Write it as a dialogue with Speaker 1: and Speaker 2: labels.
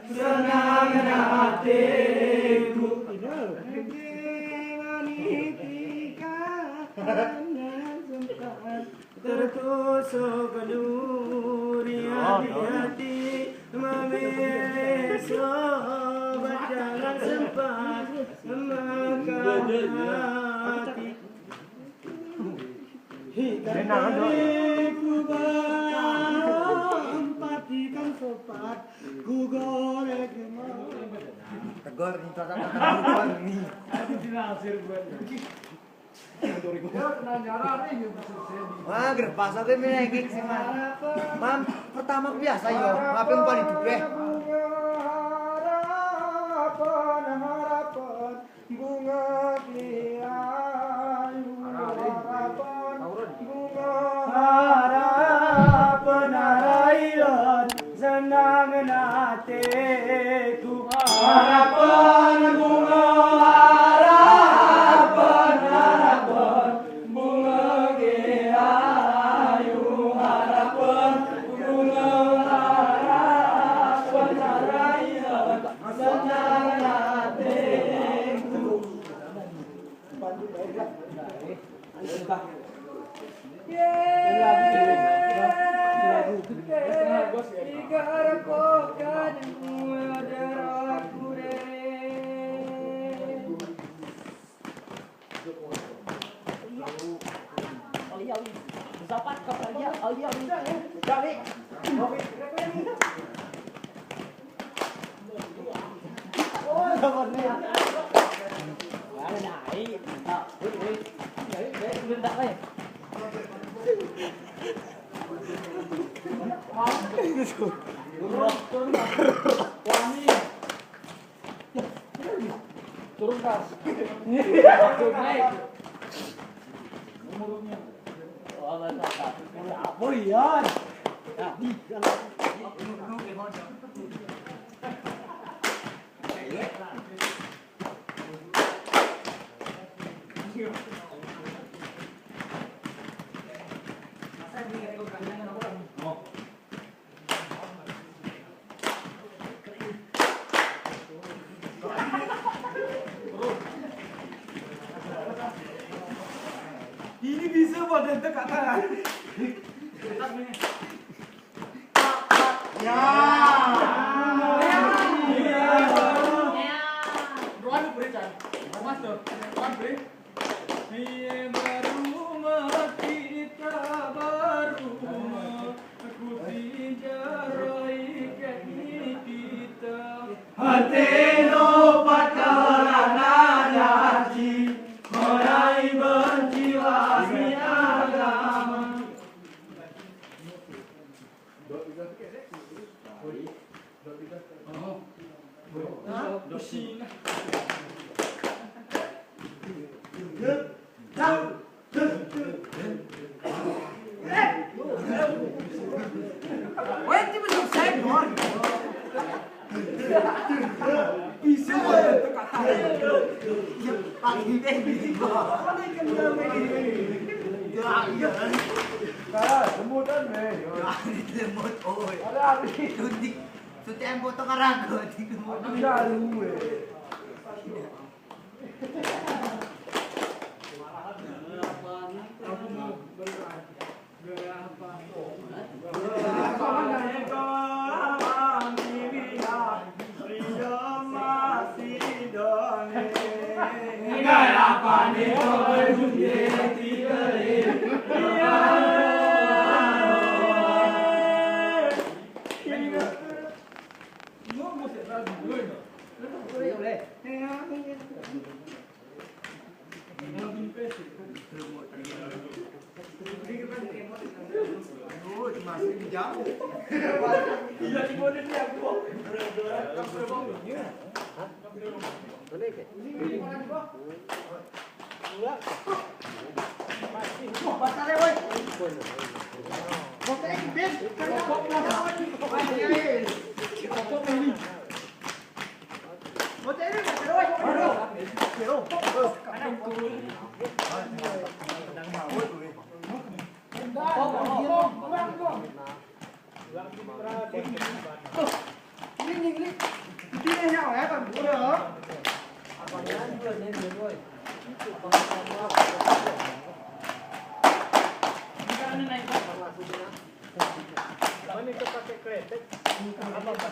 Speaker 1: senang hatiku. Tertusuk duri hati-hati membesok jangan sempat memakan hati. Ku empatikan sopat ku goreng
Speaker 2: Tegor nih tata nih.
Speaker 1: aduh dinasir gue.
Speaker 2: Wah, gerpas ate menegik sih, Mam. Pertama biasa yo, apa yang paling duwe?
Speaker 1: Harapan bunga tirai harapan harairan senang hatiku harapan bunga harapan bunga ayu harapan bunga harapan harairan senang hatiku. Turun kas. Naik. Umurnya. Oh, apa ya? Ini bisa pada dekat tangan. Ya. Ruan berikan. Mas tuh. Ruan beri. Iya baru kita baru aku tinjarai kita. Hati no pakarana nyaji. Morai berjiwa agama. Semutan deh.
Speaker 2: Lemot oi.
Speaker 1: Ada
Speaker 2: Suntik. Suntik yang foto karago di kemot.
Speaker 1: ada gue.
Speaker 2: Masih jauh.
Speaker 1: Iya di mana dia aku. Ini
Speaker 2: ini.
Speaker 1: Ini yang ya kan udah.
Speaker 2: Abangnya juga nih boy.
Speaker 1: Ini naik.
Speaker 2: Mana itu pakai kretek?
Speaker 1: Ini kayak apa?